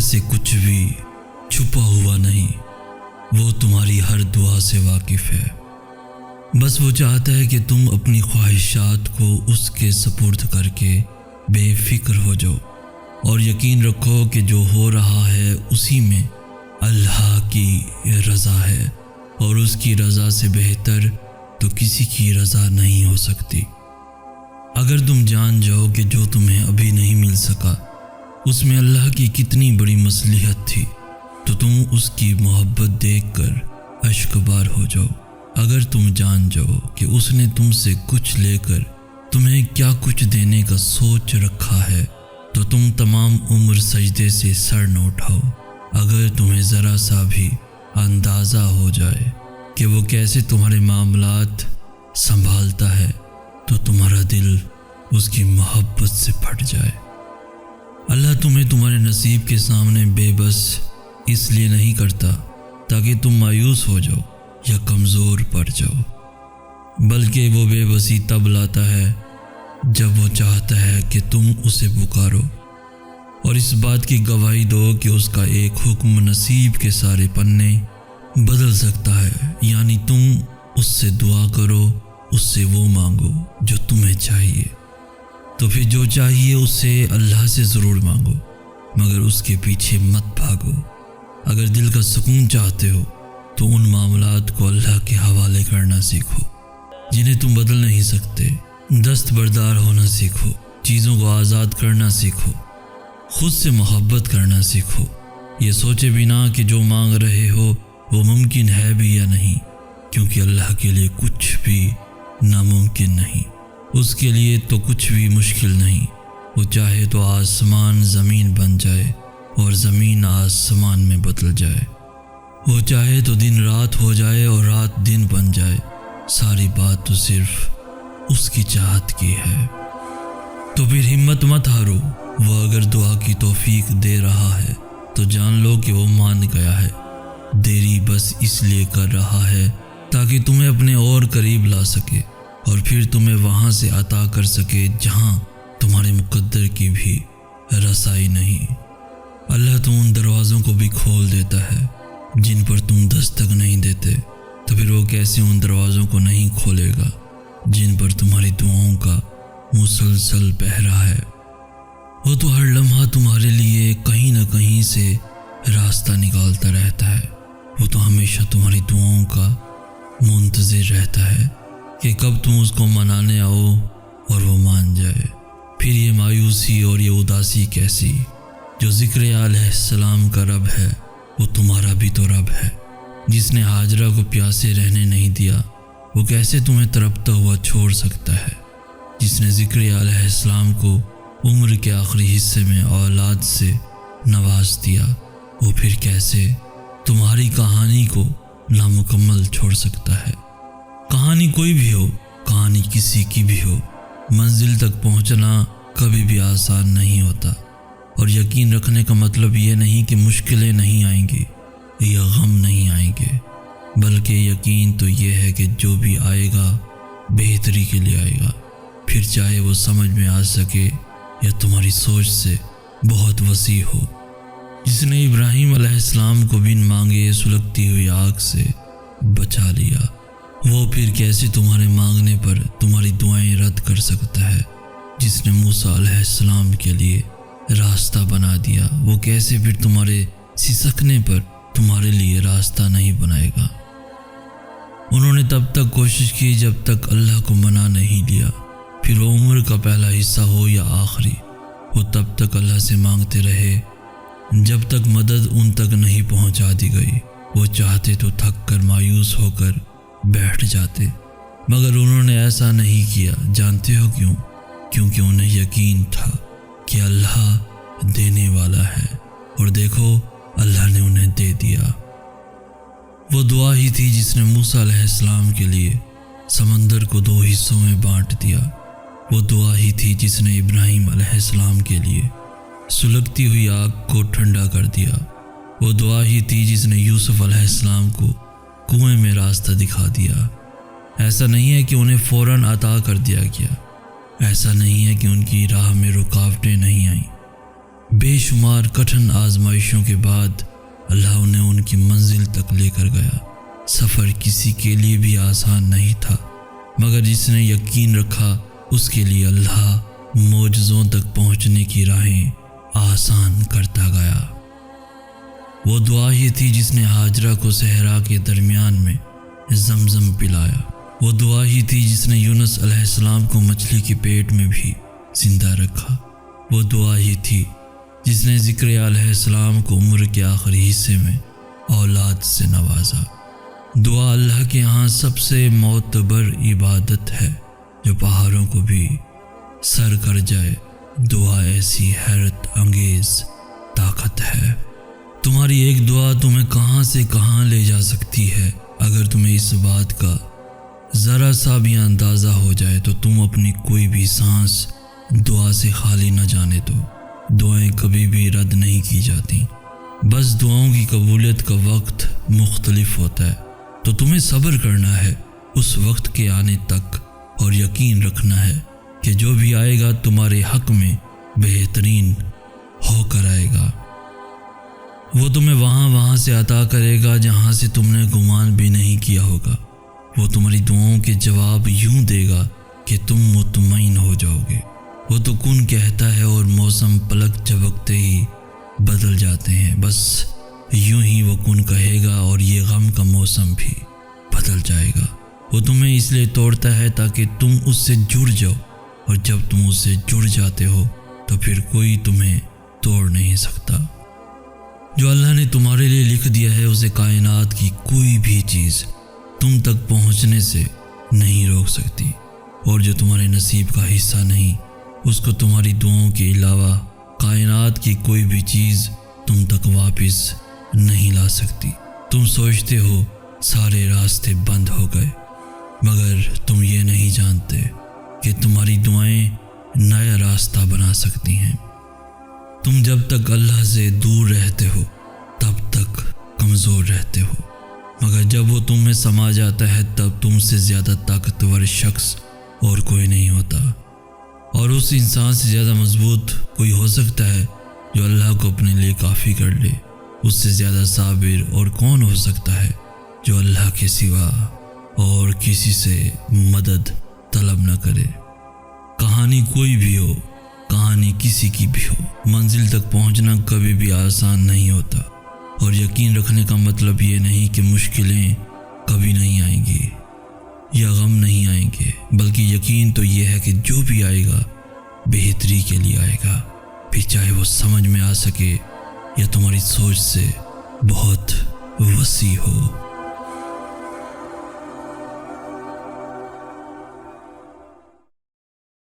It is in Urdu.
سے کچھ بھی چھپا ہوا نہیں، وہ تمہاری ہر دعا سے واقف ہے۔ بس وہ چاہتا ہے کہ تم اپنی خواہشات کو اس کے سپرد کر کے بے فکر ہو جاؤ، اور یقین رکھو کہ جو ہو رہا ہے اسی میں اللہ کی رضا ہے، اور اس کی رضا سے بہتر تو کسی کی رضا نہیں ہو سکتی۔ اگر تم جان جاؤ کہ جو تمہیں ابھی نہیں مل سکا اس میں اللہ کی کتنی بڑی مصلحت تھی، تو تم اس کی محبت دیکھ کر اشک بار ہو جاؤ۔ اگر تم جان جاؤ کہ اس نے تم سے کچھ لے کر تمہیں کیا کچھ دینے کا سوچ رکھا ہے، تو تم تمام عمر سجدے سے سر نہ اٹھاؤ۔ اگر تمہیں ذرا سا بھی اندازہ ہو جائے کہ وہ کیسے تمہارے معاملات سنبھالتا ہے، تو تمہارا دل اس کی محبت سے پھٹ جائے۔ اللہ تمہیں تمہارے نصیب کے سامنے بے بس اس لیے نہیں کرتا تاکہ تم مایوس ہو جاؤ یا کمزور پڑ جاؤ، بلکہ وہ بے بسی تب لاتا ہے جب وہ چاہتا ہے کہ تم اسے پکارو اور اس بات کی گواہی دو کہ اس کا ایک حکم نصیب کے سارے پنے بدل سکتا ہے۔ یعنی تم اس سے دعا کرو، اس سے وہ مانگو جو تمہیں چاہیے، تو پھر جو چاہیے اس سے اللہ سے ضرور مانگو، مگر اس کے پیچھے مت بھاگو۔ اگر دل کا سکون چاہتے ہو تو ان معاملات کو اللہ کے حوالے کرنا سیکھو جنہیں تم بدل نہیں سکتے۔ دستبردار ہونا سیکھو، چیزوں کو آزاد کرنا سیکھو، خود سے محبت کرنا سیکھو، یہ سوچے بنا کہ جو مانگ رہے ہو وہ ممکن ہے بھی یا نہیں، کیونکہ اللہ کے لیے کچھ بھی ناممکن نہیں، اس کے لیے تو کچھ بھی مشکل نہیں۔ وہ چاہے تو آسمان زمین بن جائے اور زمین آسمان میں بدل جائے، وہ چاہے تو دن رات ہو جائے اور رات دن بن جائے، ساری بات تو صرف اس کی چاہت کی ہے۔ تو پھر ہمت مت ہارو، وہ اگر دعا کی توفیق دے رہا ہے تو جان لو کہ وہ مان گیا ہے، دیری بس اس لیے کر رہا ہے تاکہ تمہیں اپنے اور قریب لا سکے اور پھر تمہیں وہاں سے عطا کر سکے جہاں تمہارے مقدر کی بھی رسائی نہیں۔ اللہ تو ان دروازوں کو بھی کھول دیتا ہے جن پر تم دستک نہیں دیتے، تو پھر وہ کیسے ان دروازوں کو نہیں کھولے گا جن پر تمہاری دعاؤں کا مسلسل پہرا ہے۔ وہ تو ہر لمحہ تمہارے لیے کہیں نہ کہیں سے راستہ نکالتا رہتا ہے، وہ تو ہمیشہ تمہاری دعاؤں کا منتظر رہتا ہے کہ کب تم اس کو منانے آؤ اور وہ مان جائے۔ پھر یہ مایوسی اور یہ اداسی کیسی؟ جو ذکر علیہ السلام کا رب ہے وہ تمہارا بھی تو رب ہے، جس نے ہاجرہ کو پیاسے رہنے نہیں دیا، وہ کیسے تمہیں تڑپتا ہوا چھوڑ سکتا ہے؟ جس نے ذکر علیہ السلام کو عمر کے آخری حصے میں اولاد سے نواز دیا، وہ پھر کیسے تمہاری کہانی کو نامکمل چھوڑ سکتا ہے؟ کہانی کوئی بھی ہو، کہانی کسی کی بھی ہو، منزل تک پہنچنا کبھی بھی آسان نہیں ہوتا، اور یقین رکھنے کا مطلب یہ نہیں کہ مشکلیں نہیں آئیں گی یا غم نہیں آئیں گے، بلکہ یقین تو یہ ہے کہ جو بھی آئے گا بہتری کے لیے آئے گا، پھر چاہے وہ سمجھ میں آ سکے یا تمہاری سوچ سے بہت وسیع ہو۔ جس نے ابراہیم علیہ السلام کو بن مانگے سلگتی ہوئی آگ سے بچا لیا، وہ پھر کیسے تمہارے مانگنے پر تمہاری دعائیں رد کر سکتا ہے؟ جس نے موسیٰ علیہ السلام کے لیے راستہ بنا دیا، وہ کیسے پھر تمہارے سسکنے پر تمہارے لیے راستہ نہیں بنائے گا؟ انہوں نے تب تک کوشش کی جب تک اللہ کو منا نہیں لیا، پھر وہ عمر کا پہلا حصہ ہو یا آخری، وہ تب تک اللہ سے مانگتے رہے جب تک مدد ان تک نہیں پہنچا دی گئی۔ وہ چاہتے تو تھک کر مایوس ہو کر بیٹھ جاتے، مگر انہوں نے ایسا نہیں کیا۔ جانتے ہو کیوں؟ کیونکہ انہیں یقین تھا کہ اللہ دینے والا ہے، اور دیکھو اللہ نے انہیں دے دیا۔ وہ دعا ہی تھی جس نے موسیٰ علیہ السلام کے لیے سمندر کو 2 حصوں میں بانٹ دیا، وہ دعا ہی تھی جس نے ابراہیم علیہ السلام کے لیے سلگتی ہوئی آگ کو ٹھنڈا کر دیا، وہ دعا ہی تھی جس نے یوسف علیہ السلام کو کنویں میں راستہ دکھا دیا۔ ایسا نہیں ہے کہ انہیں فوراً عطا کر دیا گیا، ایسا نہیں ہے کہ ان کی راہ میں رکاوٹیں نہیں آئیں، بے شمار کٹھن آزمائشوں کے بعد اللہ انہیں ان کی منزل تک لے کر گیا۔ سفر کسی کے لیے بھی آسان نہیں تھا، مگر جس نے یقین رکھا اس کے لیے اللہ معجزوں تک پہنچنے کی راہیں آسان کرتا گیا۔ وہ دعا ہی تھی جس نے ہاجرہ کو صحرا کے درمیان میں زمزم پلایا۔ وہ دعا ہی تھی جس نے یونس علیہ السلام کو مچھلی کے پیٹ میں بھی زندہ رکھا۔ وہ دعا ہی تھی جس نے ذکر علیہ السلام کو عمر کے آخری حصے میں اولاد سے نوازا۔ دعا اللہ کے ہاں سب سے معتبر عبادت ہے جو پہاڑوں کو بھی سر کر جائے۔ دعا ایسی حیرت انگیز طاقت ہے۔ تمہاری ایک دعا تمہیں کہاں سے کہاں لے جا سکتی ہے۔ اگر تمہیں اس بات کا ذرا سا بھی اندازہ ہو جائے تو تم اپنی کوئی بھی سانس دعا سے خالی نہ جانے دو۔ دعائیں کبھی بھی رد نہیں کی جاتی، بس دعاؤں کی قبولیت کا وقت مختلف ہوتا ہے۔ تو تمہیں صبر کرنا ہے اس وقت کے آنے تک، اور یقین رکھنا ہے کہ جو بھی آئے گا تمہارے حق میں بہترین ہو کر آئے گا۔ وہ تمہیں وہاں سے عطا کرے گا جہاں سے تم نے گمان بھی نہیں کیا ہوگا۔ وہ تمہاری دعاؤں کے جواب یوں دے گا کہ تم مطمئن ہو جاؤ گے۔ وہ تو کن کہتا ہے اور موسم پلک جھپکتے ہی بدل جاتے ہیں، بس یوں ہی وہ کن کہے گا اور یہ غم کا موسم بھی بدل جائے گا۔ وہ تمہیں اس لیے توڑتا ہے تاکہ تم اس سے جڑ جاؤ، اور جب تم اس سے جڑ جاتے ہو تو پھر کوئی تمہیں توڑ نہیں سکتا۔ جو اللہ نے تمہارے لیے لکھ دیا ہے اسے کائنات کی کوئی بھی چیز تم تک پہنچنے سے نہیں روک سکتی، اور جو تمہارے نصیب کا حصہ نہیں اس کو تمہاری دعاؤں کے علاوہ کائنات کی کوئی بھی چیز تم تک واپس نہیں لا سکتی۔ تم سوچتے ہو سارے راستے بند ہو گئے، مگر تم یہ نہیں جانتے کہ تمہاری دعائیں نیا راستہ بنا سکتی ہیں۔ تم جب تک اللہ سے دور رہتے ہو تب تک کمزور رہتے ہو، مگر جب وہ تم میں سما جاتا ہے تب تم سے زیادہ طاقتور شخص اور کوئی نہیں ہوتا، اور اس انسان سے زیادہ مضبوط کوئی ہو سکتا ہے جو اللہ کو اپنے لیے کافی کر لے۔ اس سے زیادہ صابر اور کون ہو سکتا ہے جو اللہ کے سوا اور کسی سے مدد طلب نہ کرے۔ کہانی کوئی بھی ہو، کہانی کسی کی بھی ہو، منزل تک پہنچنا کبھی بھی آسان نہیں ہوتا، اور یقین رکھنے کا مطلب یہ نہیں کہ مشکلیں کبھی نہیں آئیں گی یا غم نہیں آئیں گے، بلکہ یقین تو یہ ہے کہ جو بھی آئے گا بہتری کے لیے آئے گا، پھر چاہے وہ سمجھ میں آ سکے یا تمہاری سوچ سے بہت وسیع ہو۔